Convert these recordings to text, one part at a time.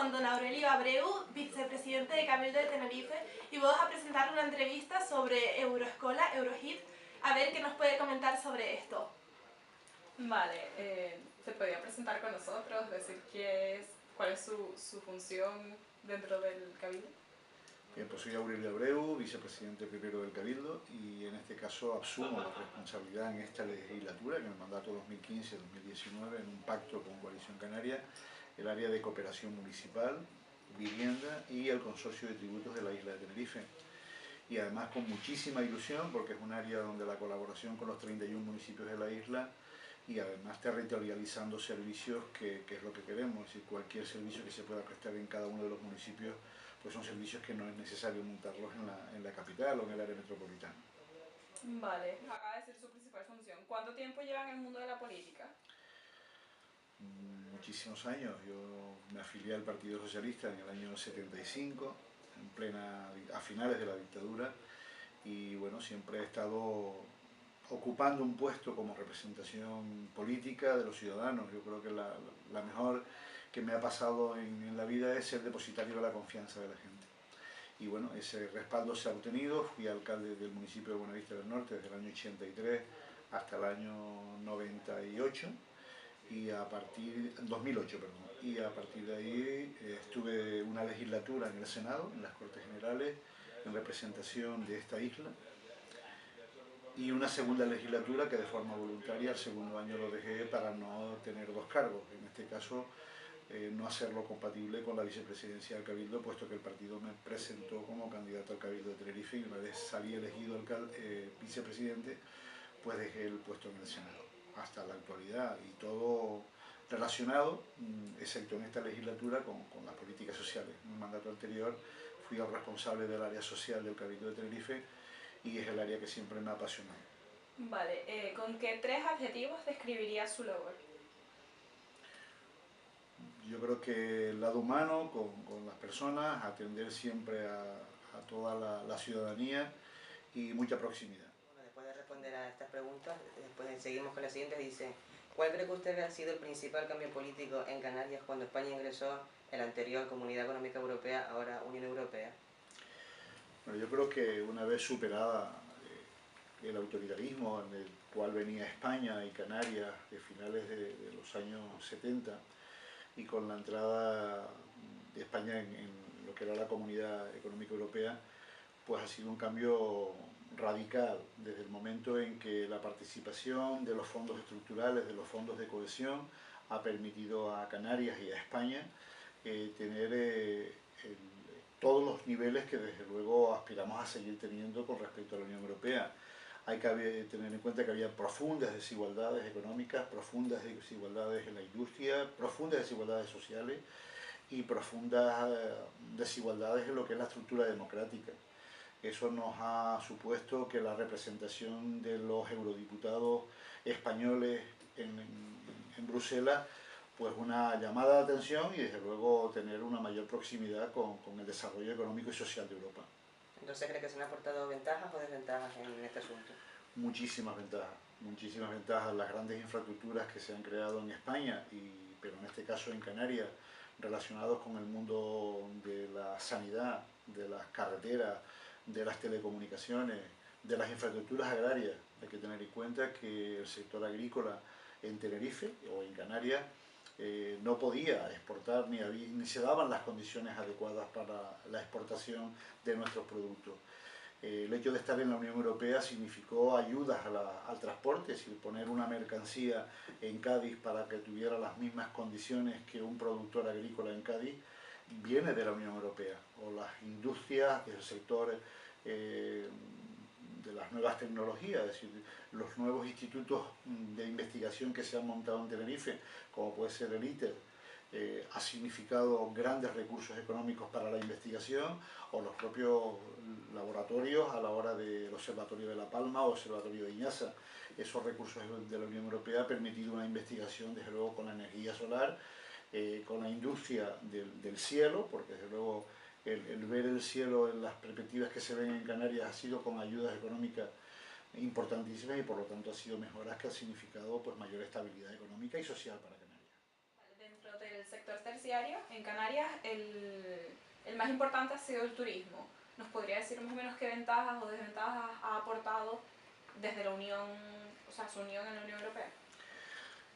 con don Aurelio Abreu, vicepresidente de Cabildo de Tenerife, y vamos a presentar una entrevista sobre Euroescola, Eurohit, a ver qué nos puede comentar sobre esto. Vale, ¿se podría presentar con nosotros, decir qué es, cuál es su función dentro del Cabildo? Bien, pues soy Aurelio Abreu, vicepresidente primero del Cabildo, y en este caso asumo la responsabilidad en esta legislatura, en el mandato 2015-2019, en un pacto con Coalición Canaria, el área de cooperación municipal, vivienda y el consorcio de tributos de la isla de Tenerife. Y además con muchísima ilusión, porque es un área donde la colaboración con los 31 municipios de la isla y además territorializando servicios que es lo que queremos, es decir, cualquier servicio que se pueda prestar en cada uno de los municipios, pues son servicios que no es necesario montarlos en la capital o en el área metropolitana. Vale, acaba de decir su principal función. ¿Cuánto tiempo lleva en el mundo de la política? Muchísimos años. Yo me afilié al Partido Socialista en el año 75, a finales de la dictadura, y bueno, siempre he estado ocupando un puesto como representación política de los ciudadanos. Yo creo que la mejor que me ha pasado en la vida es ser depositario de la confianza de la gente. Y bueno, ese respaldo se ha obtenido. Fui alcalde del municipio de Buenavista del Norte desde el año 83 hasta el año 98, y a partir 2008, perdón, y a partir de ahí estuve una legislatura en el Senado, en las Cortes Generales, en representación de esta isla, y una segunda legislatura que de forma voluntaria el segundo año lo dejé para no tener dos cargos, en este caso no hacerlo compatible con la vicepresidencia del Cabildo, puesto que el partido me presentó como candidato al Cabildo de Tenerife, y una vez salí elegido vicepresidente, pues dejé el puesto en el Senado hasta la actualidad, y todo relacionado, excepto en esta legislatura, con las políticas sociales. En un mandato anterior fui el responsable del área social del Cabildo de Tenerife, y es el área que siempre me ha apasionado. Vale, ¿con qué 3 adjetivos describiría su labor? Yo creo que el lado humano, con las personas, atender siempre a toda la ciudadanía, y mucha proximidad. Bueno, después de responder a estas preguntas, después seguimos con la siguiente. Dice: ¿cuál cree que usted ha sido el principal cambio político en Canarias cuando España ingresó en la anterior Comunidad Económica Europea, ahora Unión Europea? Bueno, yo creo que una vez superada el autoritarismo en el cual venía España y Canarias de finales de los años 70, y con la entrada de España en lo que era la Comunidad Económica Europea, pues ha sido un cambio radical desde el momento en que la participación de los fondos estructurales, de los fondos de cohesión, ha permitido a Canarias y a España tener todos los niveles que desde luego aspiramos a seguir teniendo con respecto a la Unión Europea. Hay que tener en cuenta que había profundas desigualdades económicas, profundas desigualdades en la industria, profundas desigualdades sociales y profundas desigualdades en lo que es la estructura democrática. Eso nos ha supuesto que la representación de los eurodiputados españoles en Bruselas, pues una llamada de atención, y desde luego tener una mayor proximidad con el desarrollo económico y social de Europa. Entonces, ¿cree que se han aportado ventajas o desventajas en este asunto? Muchísimas ventajas. Las grandes infraestructuras que se han creado en España, pero en este caso en Canarias, relacionados con el mundo de la sanidad, de las carreteras, de las telecomunicaciones, de las infraestructuras agrarias. Hay que tener en cuenta que el sector agrícola en Tenerife o en Canarias no podía exportar, ni se daban las condiciones adecuadas para la exportación de nuestros productos. El hecho de estar en la Unión Europea significó ayudas al transporte, es decir, poner una mercancía en Cádiz para que tuviera las mismas condiciones que un productor agrícola en Cádiz, viene de la Unión Europea, o las industrias del sector de las nuevas tecnologías, es decir, los nuevos institutos de investigación que se han montado en Tenerife, como puede ser el ITER, ha significado grandes recursos económicos para la investigación, o los propios laboratorios a la hora del Observatorio de La Palma o Observatorio de Iñasa. Esos recursos de la Unión Europea han permitido una investigación, desde luego, con la energía solar, con la industria del cielo, porque desde luego el ver el cielo en las perspectivas que se ven en Canarias ha sido con ayudas económicas importantísimas, y por lo tanto ha sido mejoras que han significado pues mayor estabilidad económica y social para Canarias. Dentro del sector terciario, en Canarias el más importante ha sido el turismo. ¿Nos podría decir más o menos qué ventajas o desventajas ha aportado desde la Unión, o sea, su unión en la Unión Europea?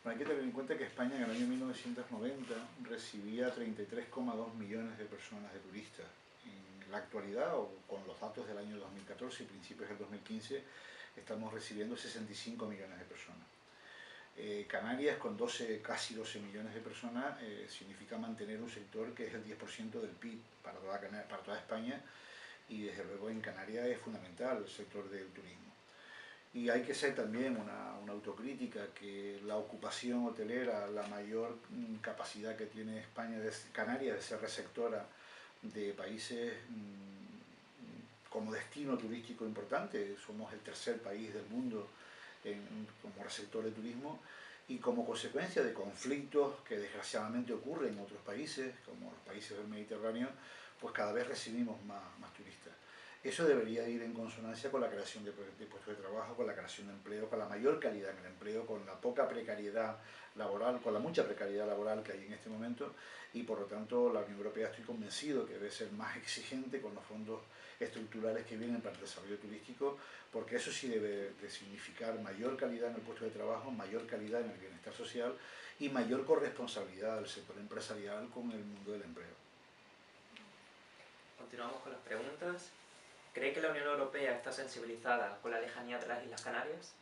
Bueno, hay que tener en cuenta que España en el año 1990 recibía 33,2 millones de personas, de turistas. En la actualidad, o con los datos del año 2014 y principios del 2015, estamos recibiendo 65 millones de personas. Canarias, con casi 12 millones de personas, significa mantener un sector que es el 10% del PIB para toda España, y desde luego en Canarias es fundamental el sector del turismo. Y hay que ser también una autocrítica, que la ocupación hotelera, la mayor capacidad que tiene Canarias de ser receptora de países como destino turístico importante. Somos el tercer país del mundo como receptor de turismo, y como consecuencia de conflictos que desgraciadamente ocurren en otros países, como los países del Mediterráneo, pues cada vez recibimos más turistas. Eso debería ir en consonancia con la creación de puestos de trabajo, con la creación de empleo, con la mayor calidad en el empleo, con la poca precariedad laboral, con la mucha precariedad laboral que hay en este momento, y por lo tanto la Unión Europea, estoy convencido que debe ser más exigente con los fondos estructurales que vienen para el desarrollo turístico, porque eso sí debe de significar mayor calidad en el puesto de trabajo, mayor calidad en el bienestar social y mayor corresponsabilidad del sector empresarial con el mundo del empleo. Continuamos con las preguntas. ¿Cree que la Unión Europea está sensibilizada con la lejanía de las Islas Canarias?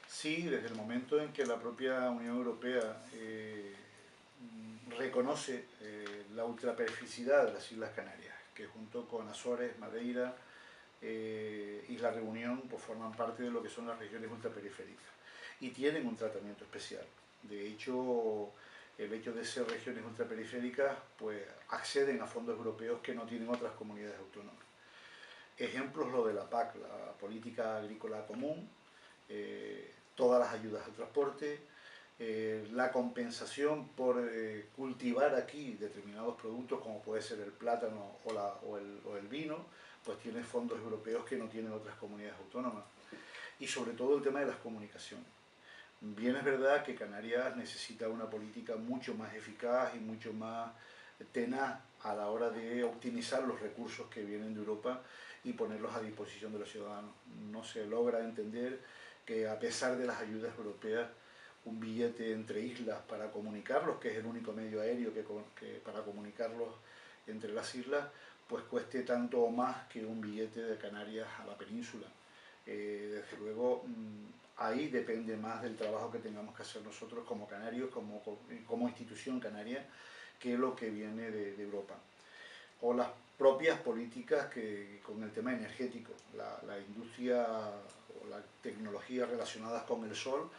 Sí, desde el momento en que la propia Unión Europea reconoce la ultraperifericidad de las Islas Canarias, que junto con Azores, Madeira, Isla Reunión, pues forman parte de lo que son las regiones ultraperiféricas y tienen un tratamiento especial. De hecho, el hecho de ser regiones ultraperiféricas, pues acceden a fondos europeos que no tienen otras comunidades autónomas. Ejemplos lo de la PAC, la Política Agrícola Común, todas las ayudas al transporte, la compensación por cultivar aquí determinados productos como puede ser el plátano o el vino, pues tiene fondos europeos que no tienen otras comunidades autónomas. Y sobre todo el tema de las comunicaciones. Bien es verdad que Canarias necesita una política mucho más eficaz y mucho más tenaz a la hora de optimizar los recursos que vienen de Europa y ponerlos a disposición de los ciudadanos. No se logra entender que a pesar de las ayudas europeas, un billete entre islas para comunicarlos, que es el único medio aéreo que para comunicarlos entre las islas, pues cueste tanto o más que un billete de Canarias a la península. Desde luego, ahí depende más del trabajo que tengamos que hacer nosotros como canarios, como institución canaria, que lo que viene de Europa. O las propias políticas que con el tema energético, la industria o la tecnología relacionadas con el sol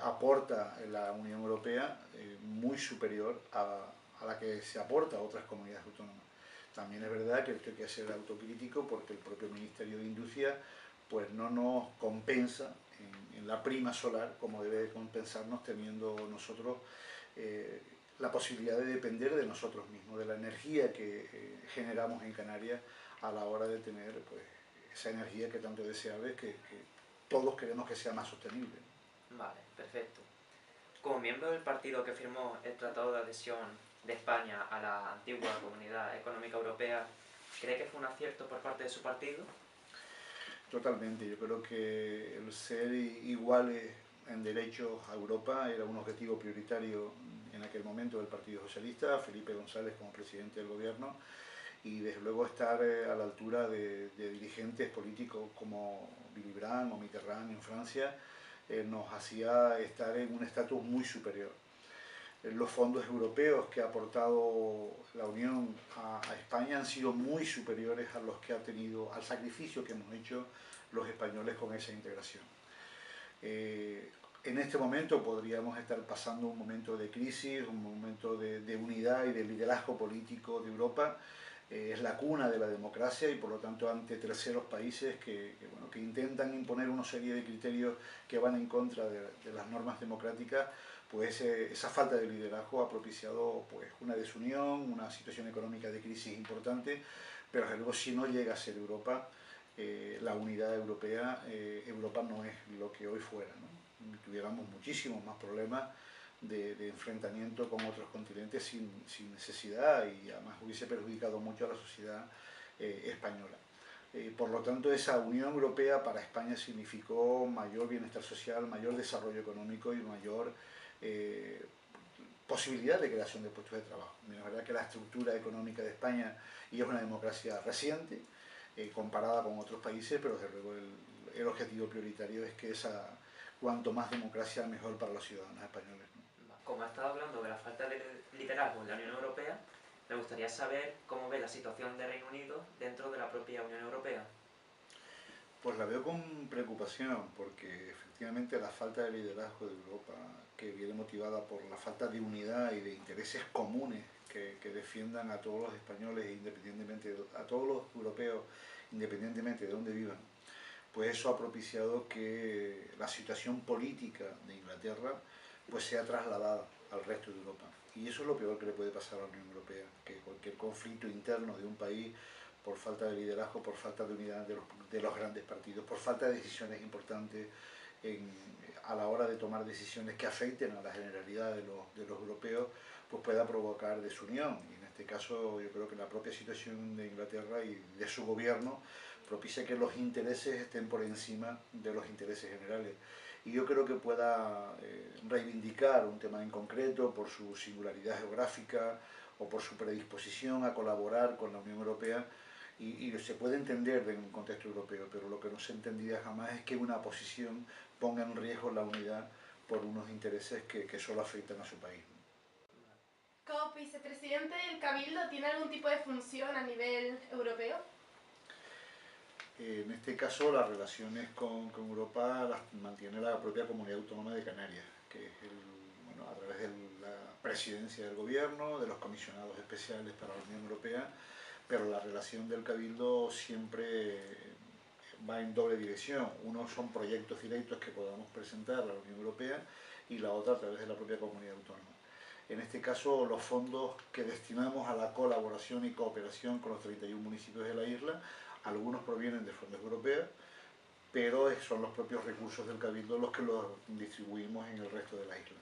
aporta en la Unión Europea muy superior a la que se aporta a otras comunidades autónomas. También es verdad que esto hay que ser autocrítico, porque el propio Ministerio de Industria pues no nos compensa en la prima solar como debe compensarnos, teniendo nosotros la posibilidad de depender de nosotros mismos, de la energía que generamos en Canarias a la hora de tener pues, esa energía que tanto deseable, que todos queremos que sea más sostenible. Vale, perfecto. Como miembro del partido que firmó el Tratado de Adhesión de España a la antigua Comunidad Económica Europea, ¿cree que fue un acierto por parte de su partido? Totalmente, yo creo que el ser iguales en derechos a Europa era un objetivo prioritario en aquel momento del Partido Socialista, Felipe González como presidente del gobierno, y desde luego estar a la altura de dirigentes políticos como Willy Brandt o Mitterrand en Francia nos hacía estar en un estatus muy superior. Los fondos europeos que ha aportado la Unión a España han sido muy superiores a los que ha tenido, al sacrificio que hemos hecho los españoles con esa integración. En este momento podríamos estar pasando un momento de crisis, un momento de unidad y de liderazgo político de Europa. Es la cuna de la democracia y por lo tanto ante terceros países que intentan imponer una serie de criterios que van en contra de las normas democráticas, pues esa falta de liderazgo ha propiciado pues, una desunión, una situación económica de crisis importante, pero desde luego si no llega a ser Europa, la unidad europea, Europa no es lo que hoy fuera, ¿no? Tuviéramos muchísimos más problemas de enfrentamiento con otros continentes sin necesidad, y además hubiese perjudicado mucho a la sociedad española. Por lo tanto, esa Unión Europea para España significó mayor bienestar social, mayor desarrollo económico y mayor posibilidad de creación de puestos de trabajo. La verdad que la estructura económica de España, y es una democracia reciente, comparada con otros países, pero desde luego el objetivo prioritario es que cuanto más democracia, mejor para los ciudadanos españoles, ¿no? Como ha estado hablando de la falta de liderazgo en la Unión Europea, me gustaría saber cómo ve la situación de Reino Unido dentro de la propia Unión Europea. Pues la veo con preocupación, porque efectivamente la falta de liderazgo de Europa, que viene motivada por la falta de unidad y de intereses comunes que defiendan a todos los españoles, a todos los europeos, independientemente de dónde vivan, pues eso ha propiciado que la situación política de Inglaterra pues sea trasladada al resto de Europa. Y eso es lo peor que le puede pasar a la Unión Europea, que cualquier conflicto interno de un país, por falta de liderazgo, por falta de unidad de los grandes partidos, por falta de decisiones importantes a la hora de tomar decisiones que afecten a la generalidad de los europeos, pues pueda provocar desunión. Y en este caso yo creo que la propia situación de Inglaterra y de su gobierno propicia que los intereses estén por encima de los intereses generales. Y yo creo que pueda reivindicar un tema en concreto por su singularidad geográfica o por su predisposición a colaborar con la Unión Europea, y se puede entender en un contexto europeo, pero lo que no se entendía jamás es que una posición ponga en riesgo la unidad por unos intereses que solo afectan a su país. Como vicepresidente del Cabildo, ¿tiene algún tipo de función a nivel europeo? En este caso, las relaciones con Europa las mantiene la propia Comunidad Autónoma de Canarias, que es a través de la presidencia del gobierno, de los comisionados especiales para la Unión Europea, pero la relación del Cabildo siempre va en doble dirección. Uno son proyectos directos que podamos presentar a la Unión Europea, y la otra a través de la propia Comunidad Autónoma. En este caso, los fondos que destinamos a la colaboración y cooperación con los 31 municipios de la isla, algunos provienen de fondos europeos, pero son los propios recursos del Cabildo los que los distribuimos en el resto de la isla.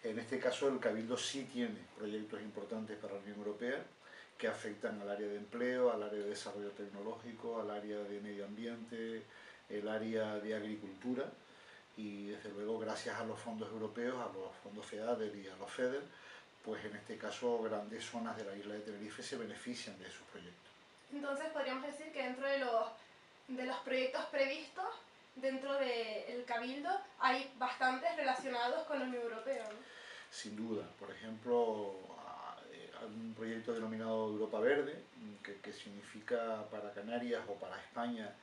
En este caso, el Cabildo sí tiene proyectos importantes para la Unión Europea que afectan al área de empleo, al área de desarrollo tecnológico, al área de medio ambiente, el área de agricultura, y desde luego gracias a los fondos europeos, a los fondos FEADER y a los FEDER, pues en este caso grandes zonas de la isla de Tenerife se benefician de esos proyectos. Entonces podríamos decir que dentro de los proyectos previstos dentro del Cabildo hay bastantes relacionados con la Unión Europea, ¿no? Sin duda. Por ejemplo, hay un proyecto denominado Europa Verde, que significa para Canarias o para España,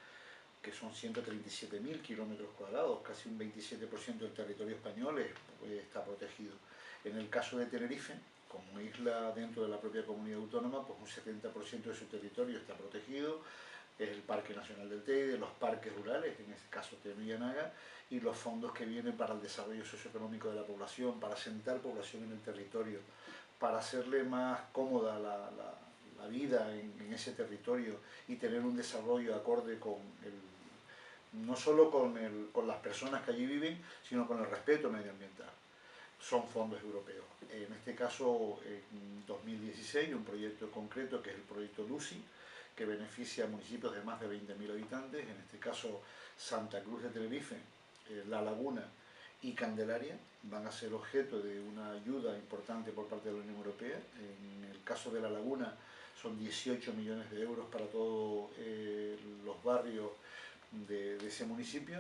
que son 137.000 kilómetros cuadrados, casi un 27% del territorio español está protegido. En el caso de Tenerife, como isla dentro de la propia comunidad autónoma, pues un 70% de su territorio está protegido. Es el Parque Nacional del Teide, los parques rurales, en este caso Teno y Anaga, y los fondos que vienen para el desarrollo socioeconómico de la población, para asentar población en el territorio, para hacerle más cómoda la vida en ese territorio y tener un desarrollo acorde no solo con las personas que allí viven, sino con el respeto medioambiental. Son fondos europeos. En este caso, en 2016, un proyecto concreto que es el proyecto LUCI, que beneficia a municipios de más de 20.000 habitantes, en este caso Santa Cruz de Tenerife, La Laguna y Candelaria, van a ser objeto de una ayuda importante por parte de la Unión Europea. En el caso de La Laguna son 18 millones de euros para todos los barrios de ese municipio,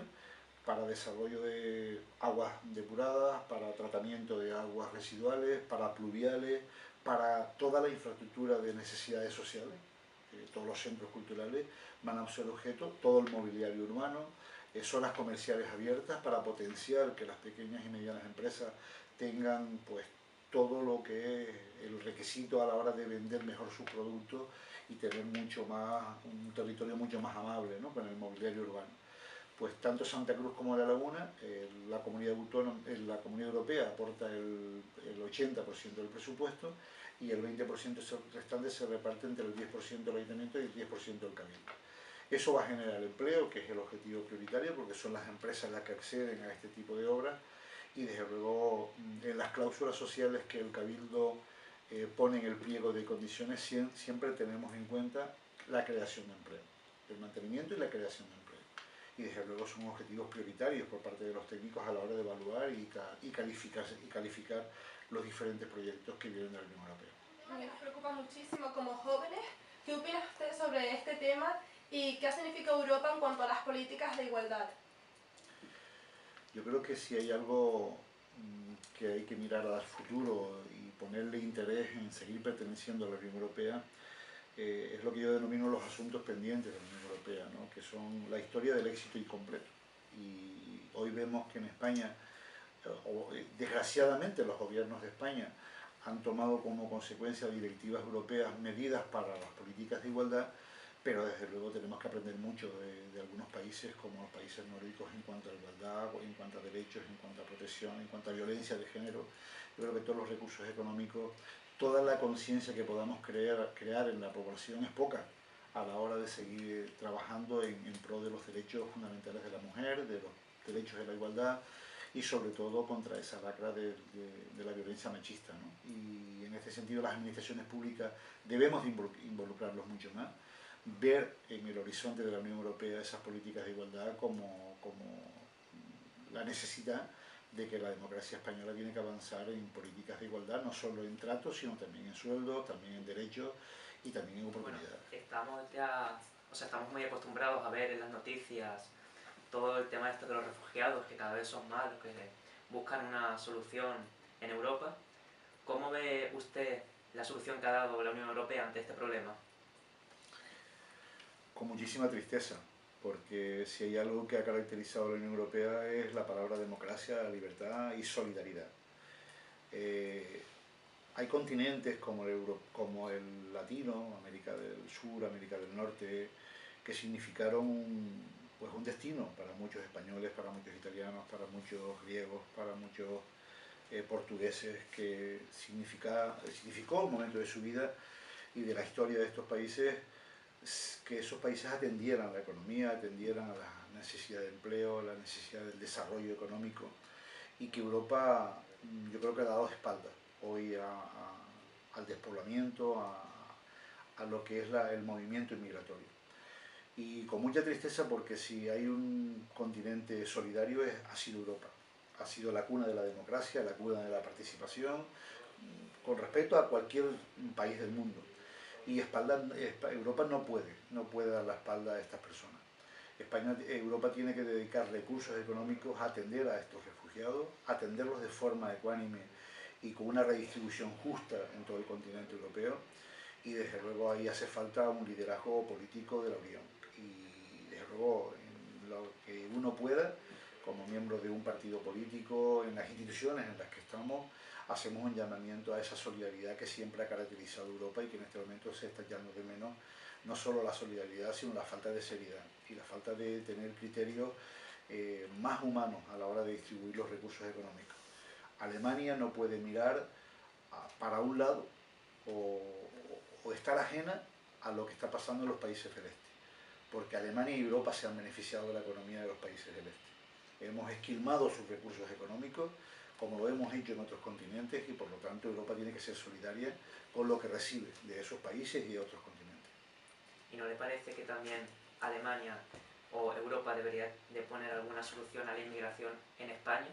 para desarrollo de aguas depuradas, para tratamiento de aguas residuales, para pluviales, para toda la infraestructura de necesidades sociales. Todos los centros culturales van a ser objeto, todo el mobiliario urbano, zonas comerciales abiertas para potenciar que las pequeñas y medianas empresas tengan pues todo lo que es el requisito a la hora de vender mejor sus productos y tener un territorio mucho más amable, ¿no?, con el mobiliario urbano. Pues tanto Santa Cruz como La Laguna, la Comunidad Europea aporta el 80% del presupuesto, y el 20% restante se reparte entre el 10% del ayuntamiento y el 10% del Cabildo. Eso va a generar empleo, que es el objetivo prioritario, porque son las empresas las que acceden a este tipo de obras, y desde luego en las cláusulas sociales que el Cabildo pone en el pliego de condiciones siempre tenemos en cuenta la creación de empleo, el mantenimiento y la creación de empleo. Y desde luego son objetivos prioritarios por parte de los técnicos a la hora de evaluar y calificar los diferentes proyectos que vienen de la Unión Europea. A mí nos preocupa muchísimo como jóvenes. ¿Qué opina usted sobre este tema y qué significa Europa en cuanto a las políticas de igualdad? Yo creo que si hay algo que hay que mirar al futuro y ponerle interés en seguir perteneciendo a la Unión Europea, es lo que yo denomino los asuntos pendientes de la Unión Europea, ¿no? Que son la historia del éxito incompleto. Y hoy vemos que en España, desgraciadamente los gobiernos de España han tomado como consecuencia directivas europeas medidas para las políticas de igualdad, pero desde luego tenemos que aprender mucho de algunos países como los países nórdicos en cuanto a igualdad, en cuanto a derechos, en cuanto a protección, en cuanto a violencia de género. Yo creo que todos los recursos económicos, toda la conciencia que podamos crear en la población es poca a la hora de seguir trabajando en pro de los derechos fundamentales de la mujer, de los derechos de la igualdad y sobre todo contra esa lacra de la violencia machista, ¿no? Y en este sentido las administraciones públicas debemos de involucrarlos mucho más, ver en el horizonte de la Unión Europea esas políticas de igualdad como la necesidad de que la democracia española tiene que avanzar en políticas de igualdad, no solo en tratos, sino también en sueldos, también en derechos y también en oportunidades. Bueno, estamos muy acostumbrados a ver en las noticias todo el tema de los refugiados, que cada vez son más los que buscan una solución en Europa. ¿Cómo ve usted la solución que ha dado la Unión Europea ante este problema? Con muchísima tristeza, porque si hay algo que ha caracterizado a la Unión Europea es la palabra democracia, libertad y solidaridad. Hay continentes como el latino, América del Sur, América del Norte, que significaron un destino para muchos españoles, para muchos italianos, para muchos griegos, para muchos portugueses, que significó un momento de su vida y de la historia de estos países, que esos países atendieran la economía, atendieran a la necesidad de empleo, a la necesidad del desarrollo económico, y que Europa, yo creo que ha dado espalda hoy al despoblamiento, a lo que es el movimiento inmigratorio. Y con mucha tristeza, porque si hay un continente solidario ha sido Europa. Ha sido la cuna de la democracia, la cuna de la participación, con respecto a cualquier país del mundo. Y Europa no puede dar la espalda a estas personas. Europa tiene que dedicar recursos económicos a atender a estos refugiados, atenderlos de forma ecuánime y con una redistribución justa en todo el continente europeo, y desde luego ahí hace falta un liderazgo político de la Unión. Y desde luego en lo que uno pueda, como miembro de un partido político, en las instituciones en las que estamos, hacemos un llamamiento a esa solidaridad que siempre ha caracterizado a Europa y que en este momento se está echando de menos, no solo la solidaridad, sino la falta de seriedad y la falta de tener criterios más humanos a la hora de distribuir los recursos económicos. Alemania no puede mirar para un lado o estar ajena a lo que está pasando en los países del este, porque Alemania y Europa se han beneficiado de la economía de los países del este. Hemos esquilmado sus recursos económicos, como lo hemos hecho en otros continentes, y por lo tanto Europa tiene que ser solidaria con lo que recibe de esos países y de otros continentes. ¿Y no le parece que también Alemania o Europa debería de poner alguna solución a la inmigración en España?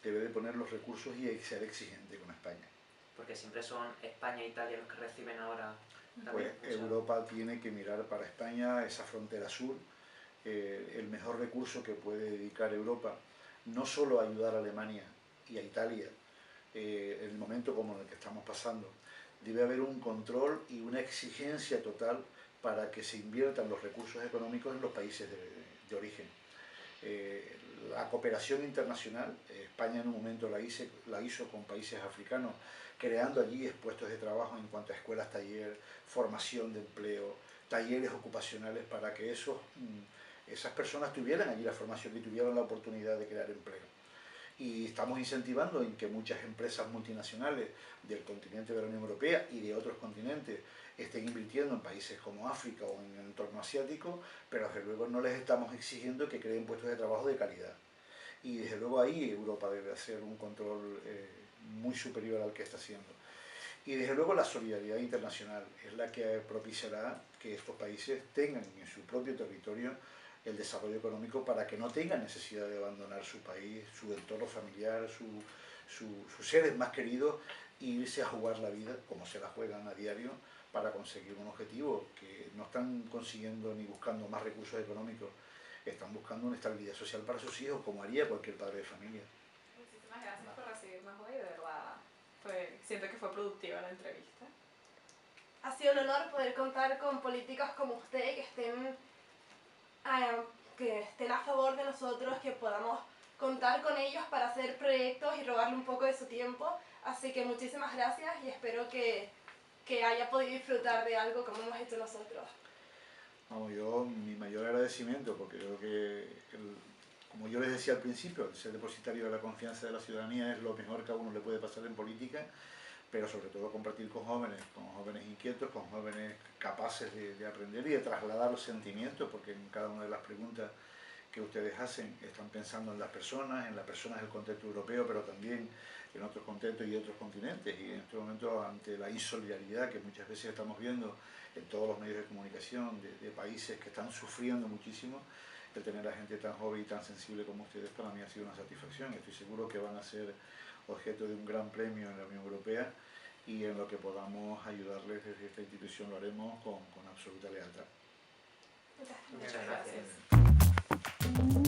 Debe de poner los recursos y ser exigente con España. Porque siempre son España e Italia los que reciben ahora. Pues Europa tiene que mirar para España, esa frontera sur, el mejor recurso que puede dedicar Europa, no solo a ayudar a Alemania y a Italia en el momento como en el que estamos pasando. Debe haber un control y una exigencia total para que se inviertan los recursos económicos en los países de origen. La cooperación internacional, España en un momento la hizo con países africanos, creando allí puestos de trabajo en cuanto a escuelas, taller, formación de empleo, talleres ocupacionales para que esas personas tuvieran allí la formación y tuvieran la oportunidad de crear empleo. Y estamos incentivando en que muchas empresas multinacionales del continente de la Unión Europea y de otros continentes estén invirtiendo en países como África o en el entorno asiático, pero desde luego no les estamos exigiendo que creen puestos de trabajo de calidad. y desde luego ahí Europa debe hacer un control muy superior al que está haciendo. Y desde luego la solidaridad internacional es la que propiciará que estos países tengan en su propio territorio el desarrollo económico para que no tengan necesidad de abandonar su país, su entorno familiar, sus seres más queridos e irse a jugar la vida, como se la juegan a diario, para conseguir un objetivo que no están consiguiendo ni buscando más recursos económicos, están buscando una estabilidad social para sus hijos, como haría cualquier padre de familia. Muchísimas gracias por recibirnos hoy, de verdad. Siento que fue productiva la entrevista. Ha sido un honor poder contar con políticos como usted que estén a favor de nosotros, que podamos contar con ellos para hacer proyectos y robarle un poco de su tiempo. Así que muchísimas gracias y espero que haya podido disfrutar de algo como hemos hecho nosotros. Vamos, mi mayor agradecimiento, porque creo que, como yo les decía al principio, el ser depositario de la confianza de la ciudadanía es lo mejor que a uno le puede pasar en política, pero sobre todo compartir con jóvenes inquietos, con jóvenes capaces de aprender y de trasladar los sentimientos, porque en cada una de las preguntas que ustedes hacen están pensando en las personas del contexto europeo, pero también en otros contextos y otros continentes. Y en este momento, ante la insolidaridad que muchas veces estamos viendo en todos los medios de comunicación de países que están sufriendo muchísimo, el tener a gente tan joven y tan sensible como ustedes para mí ha sido una satisfacción. Estoy seguro que van a ser objeto de un gran premio en la Unión Europea y en lo que podamos ayudarles desde esta institución lo haremos con absoluta lealtad. Muchas gracias. Muchas gracias.